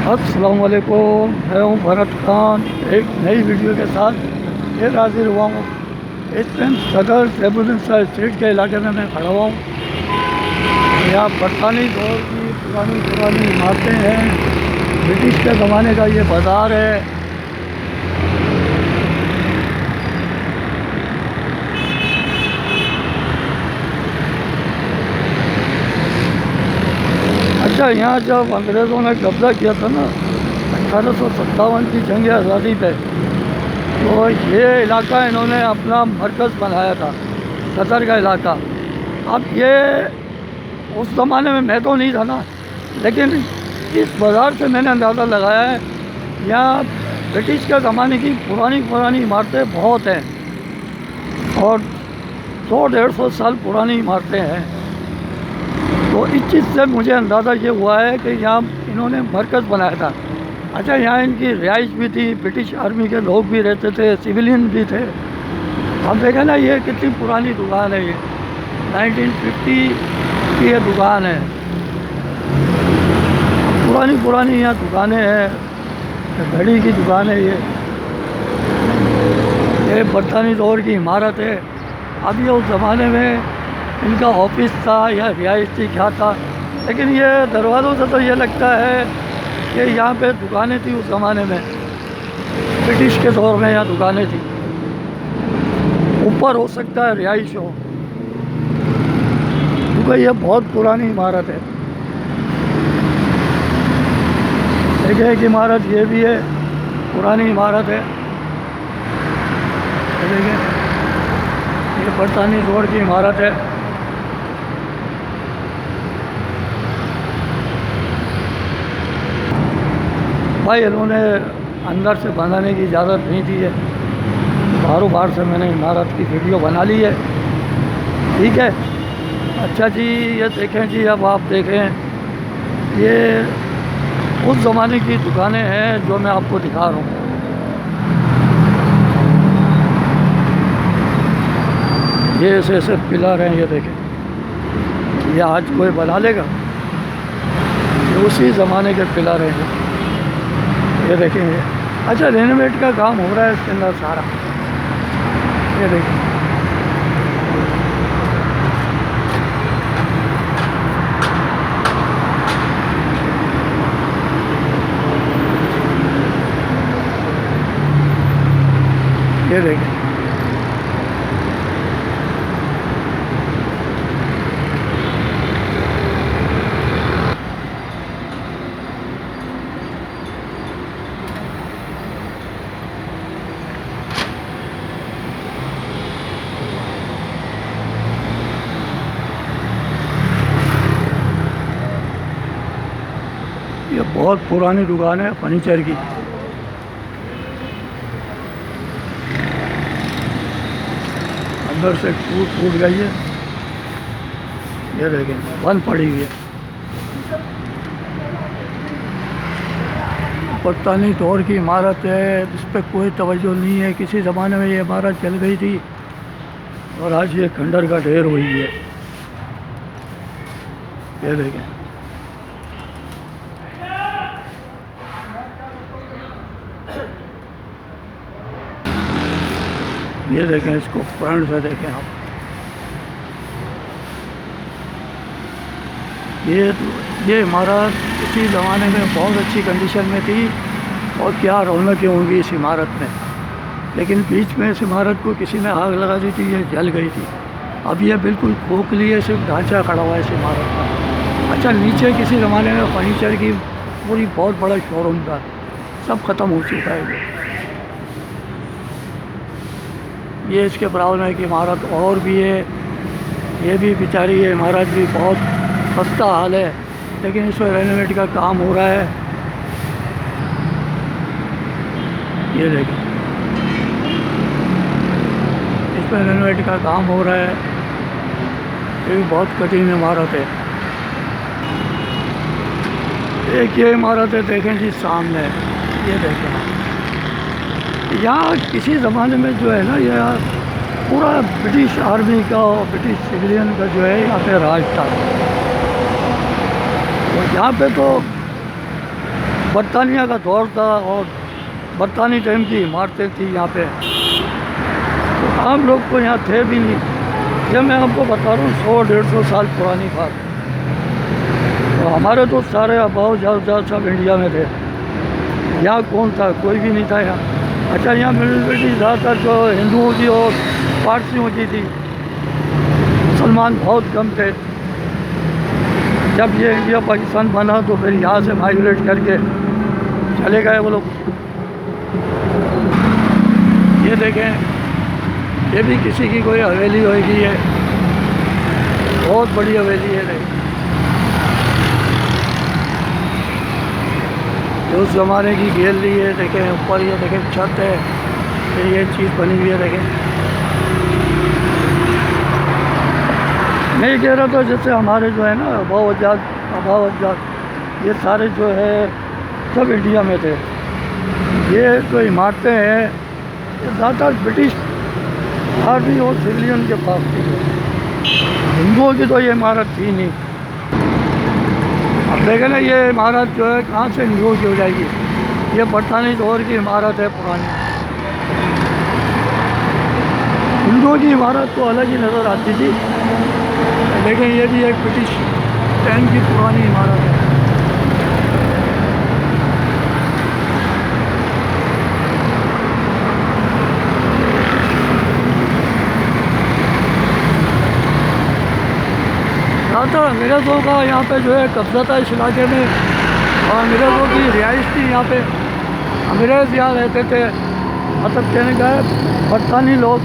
अस्सलाम वालेकुम, मैं हूँ भरत खान। एक नई वीडियो के साथ फिर हाजिर हुआ हूँ। इस टाइम सदर ट्रिब्यूनल स्ट्रीट के इलाके में मैं खड़ा हुआ हूँ। यहाँ बरतानी दौर की पुरानी इमारतें हैं। ब्रिटिश के ज़माने का ये बाज़ार है। अच्छा, यहाँ जब अंग्रेज़ों ने कब्ज़ा किया था ना 1857 की जंग आज़ादी पे, तो ये इलाका इन्होंने अपना मरकज़ बनाया था, सदर का इलाका। अब ये उस ज़माने में मैं तो नहीं था ना, लेकिन इस बाज़ार से मैंने अंदाज़ा लगाया है यहाँ ब्रिटिश के ज़माने की पुरानी इमारतें बहुत हैं और 100-150 साल पुरानी इमारतें हैं। तो इस चीज़ से मुझे अंदाज़ा ये हुआ है कि यहाँ इन्होंने मरकज़ बनाया था। अच्छा, यहाँ इनकी रिहाइश भी थी, ब्रिटिश आर्मी के लोग भी रहते थे, सिविलियन भी थे। आप देखें ना, ये कितनी पुरानी दुकान है। ये 1950 की ये दुकान है। पुरानी यहाँ दुकानें हैं। घड़ी की दुकान है ये बरतानी दौर की इमारत है। अब ये उस ज़माने में इनका ऑफिस था या रिहाइश थी, क्या था, लेकिन ये दरवाज़ों से तो ये लगता है कि यहाँ पे दुकानें थी उस ज़माने में, ब्रिटिश के दौर में यहाँ दुकानें थी। ऊपर हो सकता है रिहाइश हो, क्योंकि ये बहुत पुरानी इमारत है। एक इमारत ये भी है, पुरानी इमारत है। देखिए, ये बरतानी दौर की इमारत है। भाई, इन्होंने अंदर से बनाने की इजाज़त नहीं दी है, बाहर से मैंने इमारत की वीडियो बना ली है। ठीक है। अच्छा जी, ये देखें जी, अब आप देखें, ये उस ज़माने की दुकानें हैं जो मैं आपको दिखा रहा हूँ। ये ऐसे पिलर हैं, ये देखें, ये आज कोई बना लेगा? ये उसी ज़माने के पिलर हैं ये देखेंगे। अच्छा, रेनोवेट का काम हो रहा है इसके अंदर सारा। ये देखें, ये देखें। ये बहुत पुरानी दुकान है फर्नीचर की। अंदर से टूट गई है। ये देखें, बंद पड़ी हुई है। बरतानी दौर की इमारत है, इस पर कोई तवज्जो नहीं है। किसी ज़माने में ये इमारत चल गई थी और आज ये खंडर का ढेर हुई है। ये देखें, ये देखें, इसको फ्रंट से देखें आप। ये इमारत इसी ज़माने में बहुत अच्छी कंडीशन में थी और क्या रौनकें होंगी इस इमारत में। लेकिन बीच में इस इमारत को किसी ने आग लगा दी थी, ये जल गई थी। अब ये बिल्कुल खोखली है, सिर्फ ढांचा खड़ा हुआ है इस इमारत का। अच्छा, नीचे किसी ज़माने में फर्नीचर की पूरी बहुत बड़ा शोरूम था, सब ख़त्म हो चुका है। ये इसके बराबर में एक इमारत और भी है। ये भी बेचारी, ये इमारत भी बहुत खस्ता हाल है, लेकिन इसमें रेनोवेट का काम हो रहा है। ये देखें, इसमें रेनोवेट का काम हो रहा है। ये भी बहुत कठिन इमारत है। एक ये इमारत है, देखें जी सामने, ये देखें। यहाँ किसी ज़माने में जो है ना, यह पूरा ब्रिटिश आर्मी का और ब्रिटिश सिविलियन का जो है यहाँ पे राज था। और यहाँ पे तो बरतानिया का दौर था और बरतानी टाइम की इमारतें थी यहाँ पे, तो आम लोग को यहाँ थे भी नहीं। ये मैं आपको बता रहा हूँ 100-150 साल पुरानी बात। तो हमारे तो सारे अबाव जात सब इंडिया में थे। यहाँ कौन था? कोई भी नहीं था यहाँ। अच्छा, यहाँ म्यूनसिपलिटी ज़्यादातर जो हिंदुओं की और पारसियों की थी, मुसलमान बहुत कम थे। जब ये इंडिया पाकिस्तान बना तो फिर यहाँ से माइग्रेट करके चले गए वो लोग। ये देखें, ये भी किसी की कोई हवेली होगी, है बहुत बड़ी हवेली है। नहीं, जो उस ज़माने की गैलरी है, देखें ऊपर ये देखें छत है, फिर ये चीज़ बनी हुई है। देखें, मैं ये कह रहा था जैसे हमारे जो है ना अभाव अजाद ये सारे जो है सब इंडिया में थे। ये जो इमारतें हैं ये ज़्यादातर ब्रिटिश आर्मी और सिविलियन के पास थी। हिंदुओं की तो ये इमारत थी नहीं। अब देखें ना, ये इमारत जो है कहाँ से हिंदुओं की हो जाएगी? ये बरतानी दौर की इमारत है पुरानी। हिंदुओं की इमारत तो अलग ही नज़र आती थी, लेकिन ये भी एक ब्रिटिश टाइम की पुरानी इमारत है। ज़्यादातर अंग्रेज़ों का यहाँ पे जो है कब्ज़ा था इस इलाके में, और अंग्रेज़ों की रिहाइश थी यहाँ पे। अंग्रेज़ यहाँ रहते थे, मतलब कहने का है बरतानी लोग।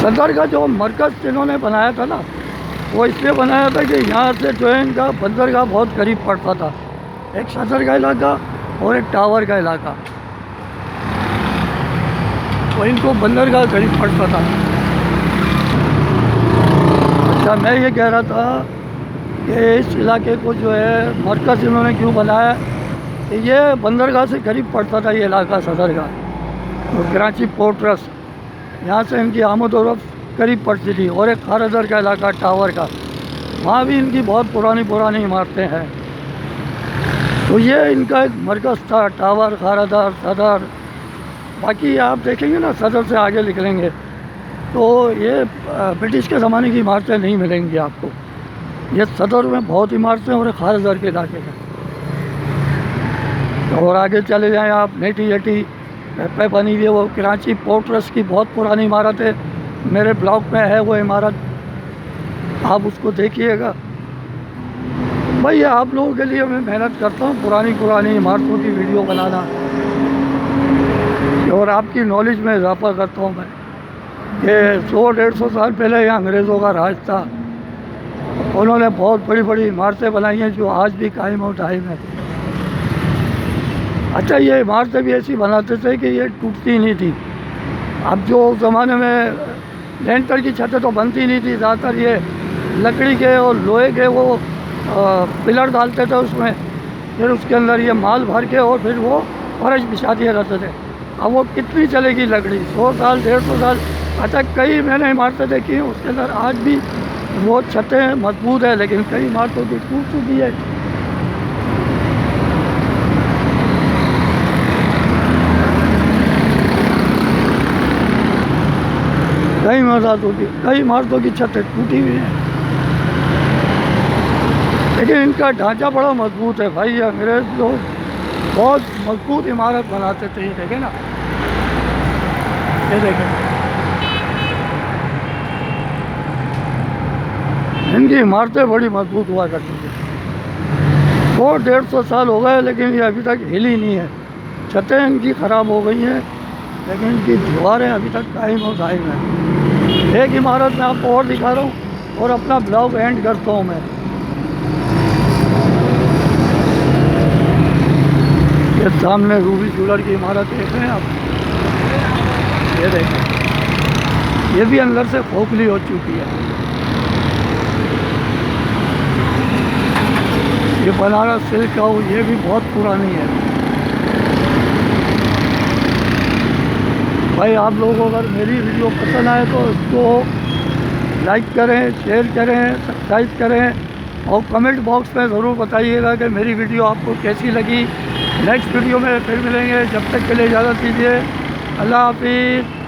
सदर का जो मरकज़ इन्होंने बनाया था ना, वो इसलिए बनाया था कि यहाँ से जो है इनका बंदरगाह बहुत करीब पड़ता था। एक सदर का इलाका और एक टावर का इलाका, तो इनको बंदरगाह करीब पड़ता था। अच्छा, मैं ये कह रहा था कि इस इलाके को जो है मरकज़ इन्होंने क्यों बनाया, कि ये बंदरगाह से करीब पड़ता था ये इलाका सदर का, और कराची पोर्ट ट्रस्ट यहाँ से इनकी आमद और रफ्त करीब पड़ती थी। और एक खारदर का इलाका टावर का, वहाँ भी इनकी बहुत पुरानी इमारतें हैं। तो ये इनका एक मरकज़ था, टावर, खारदर, सदर। बाकी आप देखेंगे ना, सदर से आगे निकलेंगे तो ये ब्रिटिश के ज़माने की इमारतें नहीं मिलेंगी आपको। ये सदर में बहुत इमारतें और खारदर के इलाके में। और आगे चले जाएँ आप, नेटी पे बनी हुई है वो कराची पोर्ट ट्रस्ट की बहुत पुरानी इमारत है। मेरे ब्लॉग में है वो इमारत, आप उसको देखिएगा। भाई आप लोगों के लिए मैं मेहनत करता हूँ पुरानी इमारतों की वीडियो बनाना, और आपकी नॉलेज में इजाफा करता हूँ मैं। कि 100-150 साल पहले यहाँ अंग्रेज़ों का राज था, उन्होंने बहुत बड़ी इमारतें बनाई हैं जो आज भी कायम और दायम है। अच्छा, ये इमारतें भी ऐसी बनाते थे कि ये टूटती नहीं थी। अब जो ज़माने में लेंटर की छतें तो बनती नहीं थी, ज़्यादातर ये लकड़ी के और लोहे के वो पिलर डालते थे उसमें, फिर उसके अंदर ये माल भर के और फिर वो फर्श बिछा दिए रहते थे। अब वो कितनी चलेगी लकड़ी? 100 साल 150 साल। अच्छा, कई मैंने इमारतें देखी हैं उसके अंदर आज भी वो छतें मजबूत है, लेकिन कई इमारतों की टूट चुकी है। कई इमारतों की छतें टूटी हुई हैं, लेकिन इनका ढांचा बड़ा मजबूत है। भाई अंग्रेज़ लोग बहुत मजबूत इमारत बनाते थे। ये देखें ना, ये देखें, इनकी इमारतें बड़ी मजबूत हुआ करती थी। 100-150 साल हो गए लेकिन ये अभी तक हिली नहीं है। छतें इनकी ख़राब हो गई हैं, लेकिन इनकी दीवारें अभी तक कायम और दायम हैं। एक इमारत मैं आपको और दिखा रहा हूँ और अपना ब्लॉग एंड करता हूँ मैं। ये सामने रूबी ज्वेलर की इमारत देख रहे हैं आप, ये देखें, ये भी अंदर से खोखली हो चुकी है। ये बनारस सिल्क हाउस, ये भी बहुत पुरानी है। भाई आप लोगों को अगर मेरी वीडियो पसंद आए तो इसको लाइक करें, शेयर करें, सब्सक्राइब करें और कमेंट बॉक्स में ज़रूर बताइएगा कि मेरी वीडियो आपको कैसी लगी। नेक्स्ट वीडियो में फिर मिलेंगे, जब तक के लिए इजाज़त दीजिए। अल्लाह हाफिज़।